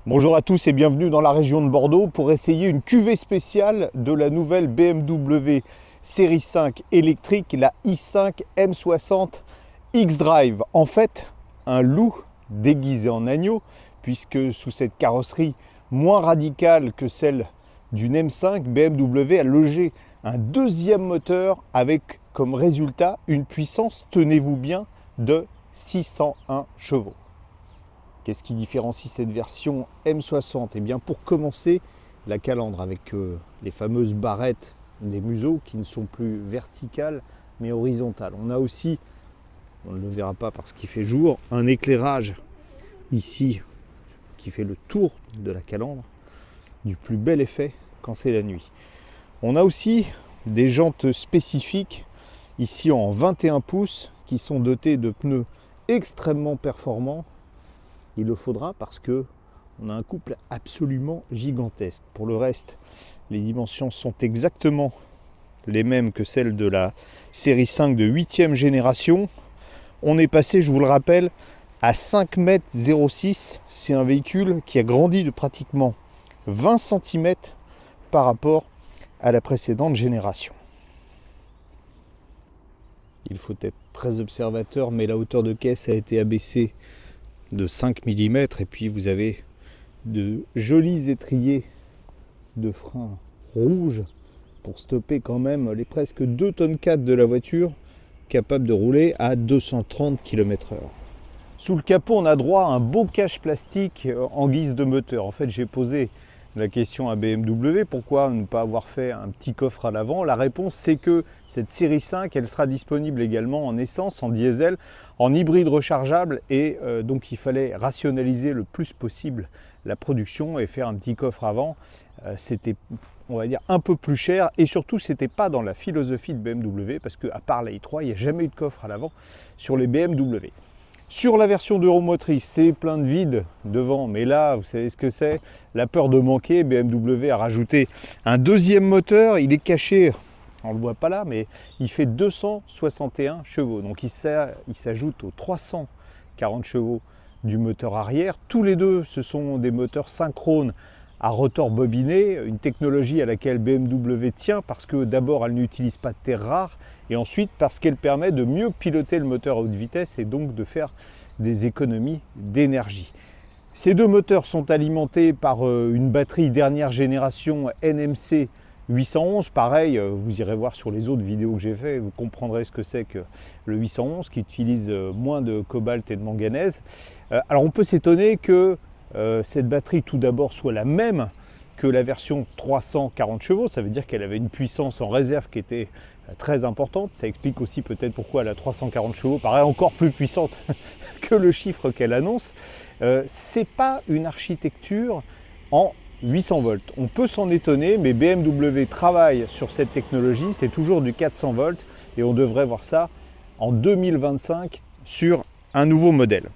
Bonjour à tous et bienvenue dans la région de Bordeaux pour essayer une cuvée spéciale de la nouvelle BMW série 5 électrique, la i5 M60 X-Drive. En fait, un loup déguisé en agneau, puisque sous cette carrosserie moins radicale que celle d'une M5, BMW a logé un deuxième moteur avec comme résultat une puissance, tenez-vous bien, de 601 chevaux. Qu'est-ce qui différencie cette version M60? Eh bien, pour commencer, la calandre avec les fameuses barrettes des museaux qui ne sont plus verticales mais horizontales. On a aussi, on ne le verra pas parce qu'il fait jour, un éclairage ici qui fait le tour de la calandre, du plus bel effet quand c'est la nuit. On a aussi des jantes spécifiques ici en 21 pouces qui sont dotées de pneus extrêmement performants. Il le faudra parce que on a un couple absolument gigantesque. Pour le reste, les dimensions sont exactement les mêmes que celles de la série 5 de 8e génération. On est passé, je vous le rappelle, à 5,06 m. C'est un véhicule qui a grandi de pratiquement 20 cm par rapport à la précédente génération. Il faut être très observateur, mais la hauteur de caisse a été abaissée de 5 mm et puis vous avez de jolis étriers de frein rouges pour stopper quand même les presque 2,4 tonnes de la voiture, capable de rouler à 230 km/h. Sous le capot, on a droit à un beau cache plastique en guise de moteur. En fait, j'ai posé la question à BMW, pourquoi ne pas avoir fait un petit coffre à l'avant? La réponse, c'est que cette série 5, elle sera disponible également en essence, en diesel, en hybride rechargeable et donc il fallait rationaliser le plus possible la production et faire un petit coffre avant. C'était, on va dire, un peu plus cher et surtout, c'était pas dans la philosophie de BMW parce qu'à part la i3, il n'y a jamais eu de coffre à l'avant sur les BMW. Sur la version d'Euromotrice, c'est plein de vide devant, mais là, vous savez ce que c'est, la peur de manquer. BMW a rajouté un deuxième moteur, il est caché, on ne le voit pas là, mais il fait 261 chevaux. Donc il s'ajoute aux 340 chevaux du moteur arrière. Tous les deux, ce sont des moteurs synchrones à rotor bobiné, une technologie à laquelle BMW tient parce que d'abord elle n'utilise pas de terre rare et ensuite parce qu'elle permet de mieux piloter le moteur à haute vitesse et donc de faire des économies d'énergie. Ces deux moteurs sont alimentés par une batterie dernière génération NMC 811, pareil, vous irez voir sur les autres vidéos que j'ai fait, vous comprendrez ce que c'est que le 811 qui utilise moins de cobalt et de manganèse. Alors on peut s'étonner que cette batterie tout d'abord soit la même que la version 340 chevaux, ça veut dire qu'elle avait une puissance en réserve qui était très importante. Ça explique aussi peut-être pourquoi la 340 chevaux paraît encore plus puissante que le chiffre qu'elle annonce. C'est pas une architecture en 800 volts. On peut s'en étonner, mais BMW travaille sur cette technologie, c'est toujours du 400 volts et on devrait voir ça en 2025 sur un nouveau modèle.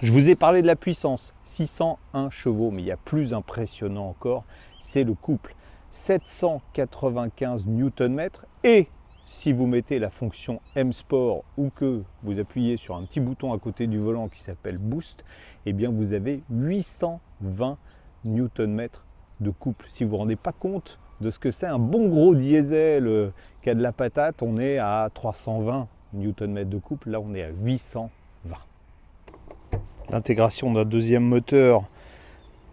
Je vous ai parlé de la puissance, 601 chevaux, mais il y a plus impressionnant encore, c'est le couple. 795 Nm et si vous mettez la fonction M-Sport ou que vous appuyez sur un petit bouton à côté du volant qui s'appelle Boost, eh bien vous avez 820 Nm de couple. Si vous ne vous rendez pas compte de ce que c'est un bon gros diesel qui a de la patate, on est à 320 Nm de couple, là on est à 820. L'intégration d'un deuxième moteur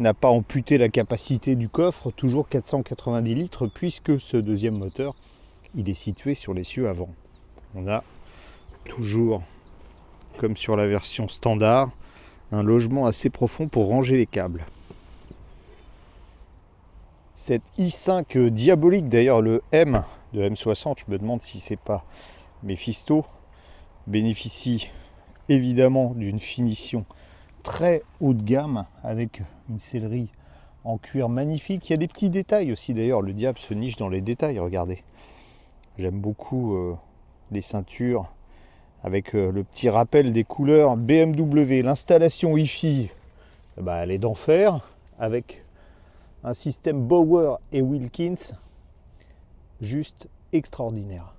n'a pas amputé la capacité du coffre, toujours 490 litres, puisque ce deuxième moteur, il est situé sur l'essieu avant. On a toujours, comme sur la version standard, un logement assez profond pour ranger les câbles. Cette i5 diabolique, d'ailleurs le M de M60, je me demande si c'est pas Mephisto, bénéficie évidemment d'une finition très haut de gamme avec une sellerie en cuir magnifique. Il y a des petits détails aussi, d'ailleurs le diable se niche dans les détails, regardez. J'aime beaucoup les ceintures avec le petit rappel des couleurs BMW. L'installation Wi-Fi, elle est d'enfer avec un système Bauer et Wilkins juste extraordinaire.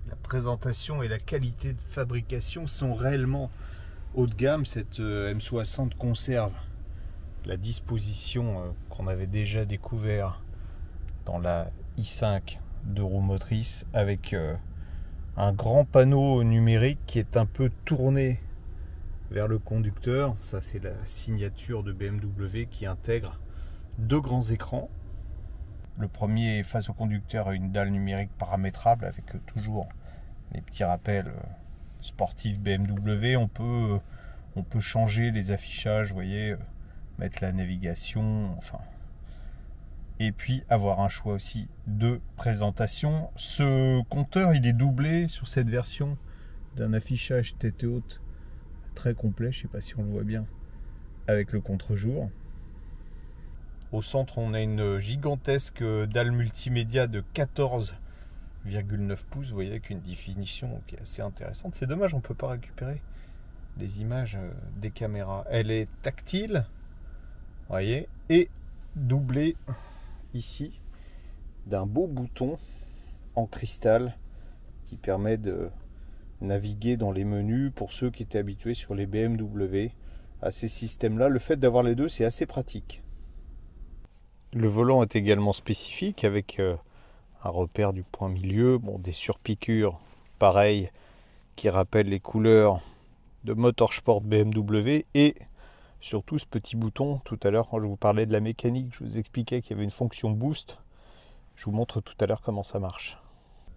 La présentation et la qualité de fabrication sont réellement haut de gamme. Cette M60 conserve la disposition qu'on avait déjà découvert dans la i5 2 roues motrices avec un grand panneau numérique qui est un peu tourné vers le conducteur. Ça, c'est la signature de BMW qui intègre 2 grands écrans. Le premier face au conducteur a une dalle numérique paramétrable avec toujours les petits rappels sportifs BMW. On peut changer les affichages, vous voyez, mettre la navigation, enfin. Et puis avoir un choix aussi de présentation. Ce compteur, il est doublé sur cette version d'un affichage tête haute très complet, je ne sais pas si on le voit bien, avec le contre-jour. Au centre, on a une gigantesque dalle multimédia de 14,9 pouces, vous voyez, avec une définition qui est assez intéressante. C'est dommage, on ne peut pas récupérer les images des caméras. Elle est tactile, vous voyez, et doublée ici d'un beau bouton en cristal qui permet de naviguer dans les menus pour ceux qui étaient habitués sur les BMW à ces systèmes-là. Le fait d'avoir les deux, c'est assez pratique. Le volant est également spécifique avec un repère du point milieu, bon, des surpiqûres pareilles qui rappellent les couleurs de Motorsport BMW et surtout ce petit bouton. Tout à l'heure, quand je vous parlais de la mécanique, je vous expliquais qu'il y avait une fonction boost. Je vous montre tout à l'heure comment ça marche.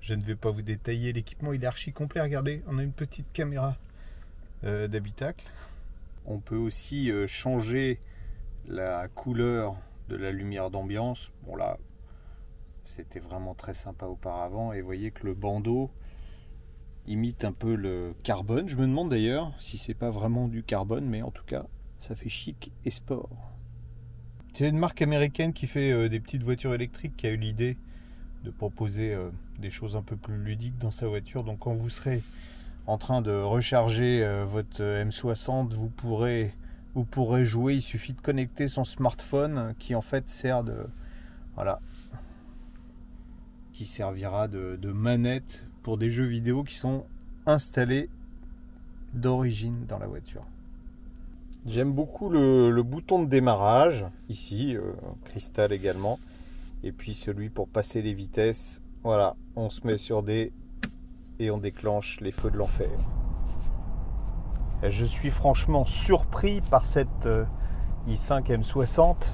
Je ne vais pas vous détailler l'équipement, il est archi complet. Regardez, on a une petite caméra d'habitacle. On peut aussi changer la couleur de la lumière d'ambiance. Bon là, c'était vraiment très sympa auparavant. Et vous voyez que le bandeau imite un peu le carbone. Je me demande d'ailleurs si c'est pas vraiment du carbone, mais en tout cas, ça fait chic et sport. C'est une marque américaine qui fait des petites voitures électriques qui a eu l'idée de proposer des choses un peu plus ludiques dans sa voiture. Donc quand vous serez en train de recharger votre M60, vous pourrez jouer. Il suffit de connecter son smartphone qui en fait sert de, voilà, qui servira de manette pour des jeux vidéo qui sont installés d'origine dans la voiture. J'aime beaucoup le bouton de démarrage ici, cristal également, et puis celui pour passer les vitesses. Voilà, on se met sur D et on déclenche les feux de l'enfer. Je suis franchement surpris par cette i5 M60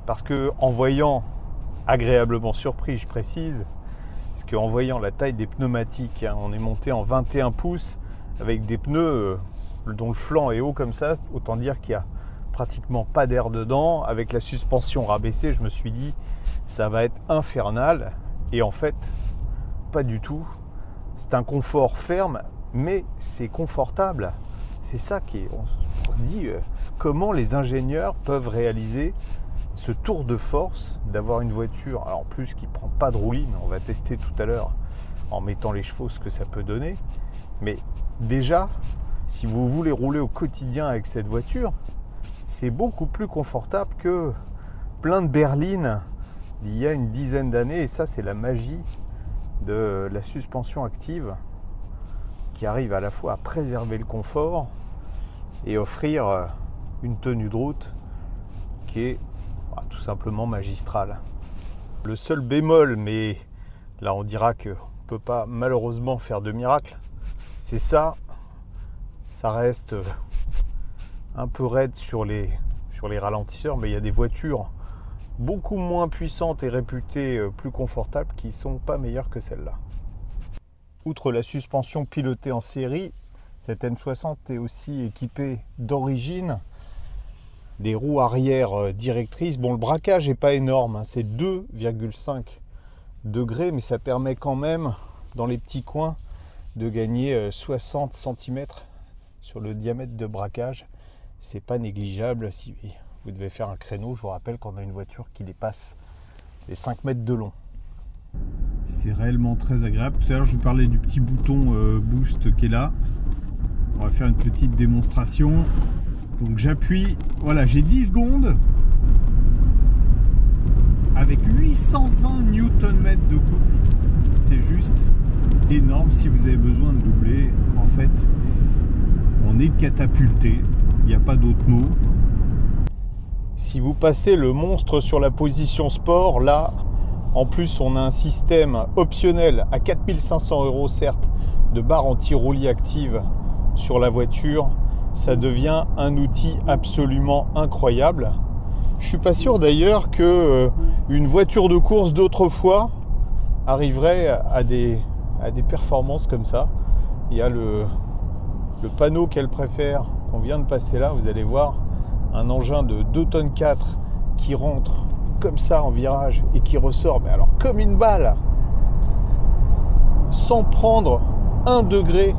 parce que en voyant, agréablement surpris je précise, parce qu'en voyant la taille des pneumatiques, hein, on est monté en 21 pouces avec des pneus dont le flanc est haut comme ça, autant dire qu'il n'y a pratiquement pas d'air dedans. Avec la suspension rabaissée, je me suis dit ça va être infernal, et en fait pas du tout. C'est un confort ferme, mais c'est confortable. C'est ça qui est, on se dit comment les ingénieurs peuvent réaliser ce tour de force d'avoir une voiture, alors en plus qui prend pas de rouline. On va tester tout à l'heure en mettant les chevaux ce que ça peut donner, mais déjà si vous voulez rouler au quotidien avec cette voiture, c'est beaucoup plus confortable que plein de berlines d'il y a une dizaine d'années. Et ça, c'est la magie de la suspension active qui arrive à la fois à préserver le confort et offrir une tenue de route qui est tout simplement magistrale. Le seul bémol, mais là on dira qu'on ne peut pas malheureusement faire de miracle, c'est ça. Ça reste un peu raide sur les ralentisseurs, mais il y a des voitures beaucoup moins puissantes et réputées plus confortables qui ne sont pas meilleures que celle-là. Outre la suspension pilotée en série, cette M60 est aussi équipée d'origine des roues arrière directrices. Bon, le braquage n'est pas énorme, hein, c'est 2,5 degrés, mais ça permet quand même, dans les petits coins, de gagner 60 cm sur le diamètre de braquage. C'est pas négligeable si vous devez faire un créneau. Je vous rappelle qu'on a une voiture qui dépasse les 5 mètres de long. C'est réellement très agréable. Tout à l'heure je vous parlais du petit bouton boost qui est là. On va faire une petite démonstration. Donc j'appuie, voilà, j'ai 10 secondes avec 820 Nm de couple. C'est juste énorme. Si vous avez besoin de doubler, en fait on est catapulté, il n'y a pas d'autre mot. Si vous passez le monstre sur la position sport, là, en plus, on a un système optionnel à 4 500 € certes, de barre anti-roulis active sur la voiture. Ça devient un outil absolument incroyable. Je suis pas sûr d'ailleurs que une voiture de course d'autrefois arriverait à des performances comme ça. Il y a le panneau qu'elle préfère qu'on vient de passer là. Vous allez voir un engin de 2 tonnes 4 qui rentre comme ça en virage et qui ressort, mais alors comme une balle, sans prendre 1 degré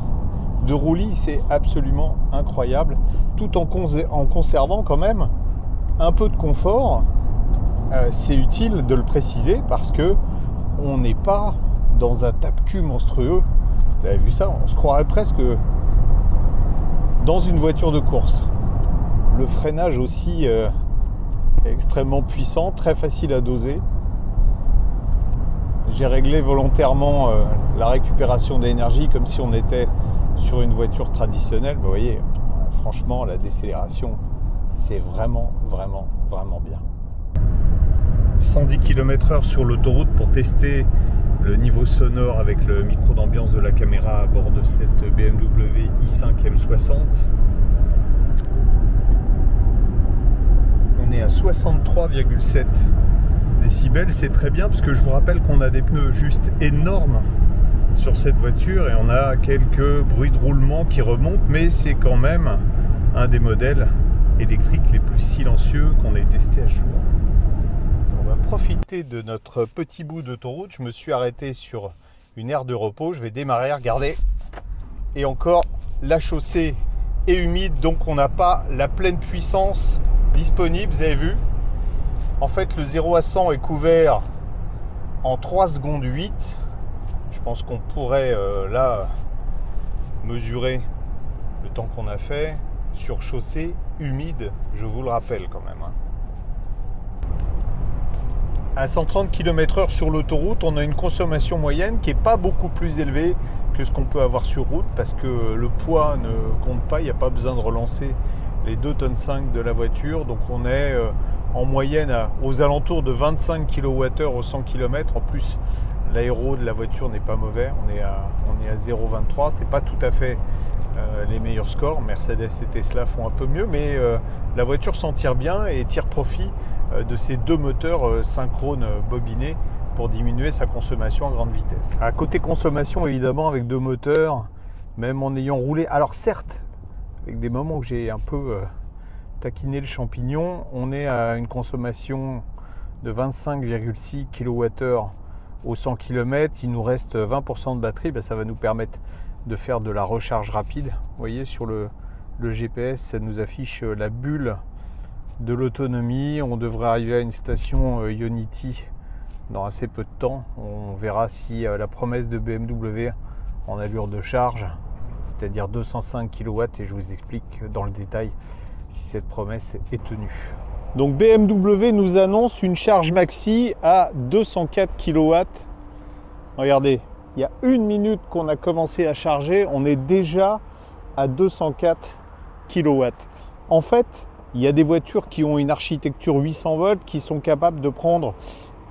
de roulis. C'est absolument incroyable, tout en conservant quand même un peu de confort. C'est utile de le préciser parce que on n'est pas dans un tape-cul monstrueux. Vous avez vu ça, on se croirait presque dans une voiture de course. Le freinage aussi est extrêmement puissant, très facile à doser. J'ai réglé volontairement la récupération d'énergie comme si on était sur une voiture traditionnelle. Vous voyez, franchement, la décélération, c'est vraiment bien. 110 km/h sur l'autoroute pour tester le niveau sonore avec le micro d'ambiance de la caméra à bord de cette BMW i5 M60. On est à 63,7 décibels, c'est très bien parce que je vous rappelle qu'on a des pneus juste énormes sur cette voiture et on a quelques bruits de roulement qui remontent, mais c'est quand même un des modèles électriques les plus silencieux qu'on ait testé à ce jour. On va profiter de notre petit bout d'autoroute. Je me suis arrêté sur une aire de repos, je vais démarrer, regardez, et encore la chaussée est humide, donc on n'a pas la pleine puissance disponible. Vous avez vu, en fait le 0 à 100 est couvert en 3 secondes 8. Je pense qu'on pourrait là mesurer le temps qu'on a fait sur chaussée humide, je vous le rappelle quand même. À 130 km/h sur l'autoroute, on a une consommation moyenne qui n'est pas beaucoup plus élevée que ce qu'on peut avoir sur route parce que le poids ne compte pas, il n'y a pas besoin de relancer les 2 tonnes 5 de la voiture. Donc on est en moyenne aux alentours de 25 kWh au 100 km. En plus, l'aéro de la voiture n'est pas mauvais, on est à 0,23, c'est pas tout à fait les meilleurs scores. Mercedes et Tesla font un peu mieux, mais la voiture s'en tire bien et tire profit de ces 2 moteurs synchrones bobinés pour diminuer sa consommation à grande vitesse. À côté consommation, évidemment, avec 2 moteurs, même en ayant roulé, alors certes, avec des moments où j'ai un peu taquiné le champignon, on est à une consommation de 25,6 kWh au 100 km, il nous reste 20% de batterie, ça va nous permettre de faire de la recharge rapide. Vous voyez sur le GPS, ça nous affiche la bulle de l'autonomie. On devrait arriver à une station Ionity dans assez peu de temps. On verra si la promesse de BMW en allure de charge, c'est-à-dire 205 kW, et je vous explique dans le détail si cette promesse est tenue. Donc BMW nous annonce une charge maxi à 204 kW. Regardez, il y a 1 minute qu'on a commencé à charger, on est déjà à 204 kW. En fait, il y a des voitures qui ont une architecture 800 volts qui sont capables de prendre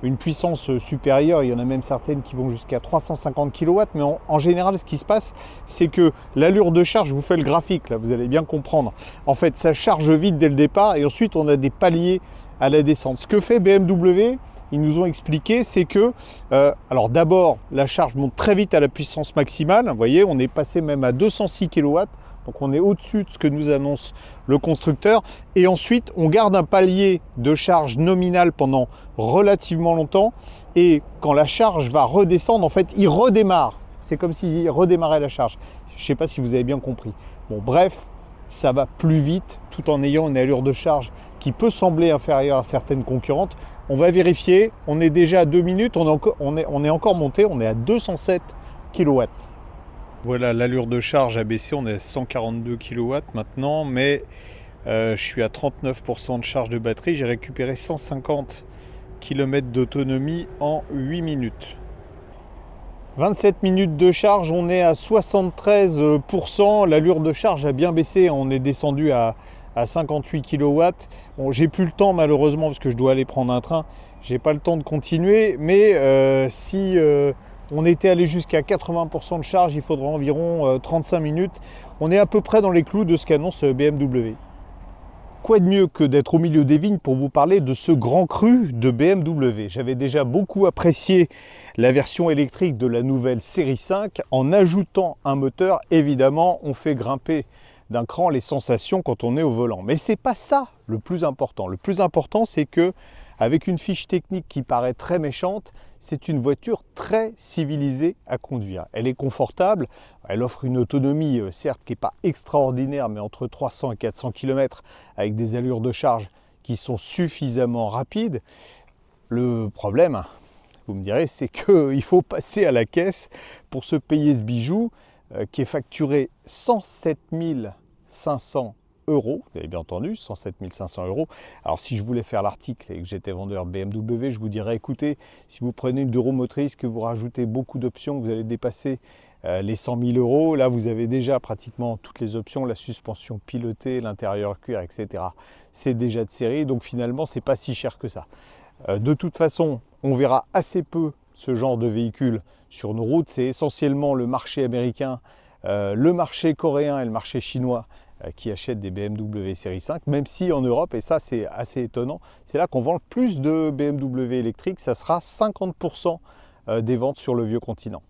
une puissance supérieure. Il y en a même certaines qui vont jusqu'à 350 kW. Mais en général, ce qui se passe, c'est que l'allure de charge, je vous fais le graphique, là, vous allez bien comprendre. En fait, ça charge vite dès le départ et ensuite, on a des paliers à la descente. Ce que fait BMW, ils nous ont expliqué, c'est que, alors d'abord, la charge monte très vite à la puissance maximale. Vous voyez, on est passé même à 206 kW. Donc on est au-dessus de ce que nous annonce le constructeur. Et ensuite, on garde un palier de charge nominale pendant relativement longtemps. Et quand la charge va redescendre, en fait, il redémarre. C'est comme s'il redémarrait la charge. Je ne sais pas si vous avez bien compris. Bon, bref, ça va plus vite tout en ayant une allure de charge qui peut sembler inférieure à certaines concurrentes. On va vérifier. On est déjà à 2 minutes. On est encore monté. On est à 207 kW. Voilà, l'allure de charge a baissé, on est à 142 kW maintenant, mais je suis à 39% de charge de batterie. J'ai récupéré 150 km d'autonomie en 8 minutes. 27 minutes de charge, on est à 73%. L'allure de charge a bien baissé, on est descendu à à 58 kW. Bon, j'ai plus le temps malheureusement parce que je dois aller prendre un train. J'ai pas le temps de continuer, mais si on était allé jusqu'à 80% de charge, il faudrait environ 35 minutes. On est à peu près dans les clous de ce qu'annonce BMW. Quoi de mieux que d'être au milieu des vignes pour vous parler de ce grand cru de BMW. J'avais déjà beaucoup apprécié la version électrique de la nouvelle série 5. En ajoutant un moteur, évidemment, on fait grimper d'un cran les sensations quand on est au volant. Mais c'est pas ça le plus important. Le plus important, c'est que avec une fiche technique qui paraît très méchante, c'est une voiture très civilisée à conduire. Elle est confortable, elle offre une autonomie, certes qui n'est pas extraordinaire, mais entre 300 et 400 km avec des allures de charge qui sont suffisamment rapides. Le problème, vous me direz, c'est qu'il faut passer à la caisse pour se payer ce bijou qui est facturé 107 500 euros, vous avez bien entendu, 107 500 euros. Alors si je voulais faire l'article et que j'étais vendeur BMW, je vous dirais, écoutez, si vous prenez une 2 roues motrices, que vous rajoutez beaucoup d'options, vous allez dépasser les 100 000 euros. Là, vous avez déjà pratiquement toutes les options, la suspension pilotée, l'intérieur cuir, etc. C'est déjà de série, donc finalement, c'est pas si cher que ça. De toute façon, on verra assez peu ce genre de véhicule sur nos routes. C'est essentiellement le marché américain, le marché coréen et le marché chinois qui achètent des BMW série 5, même si en Europe, et ça c'est assez étonnant, c'est là qu'on vend le plus de BMW électriques, ça sera 50% des ventes sur le vieux continent.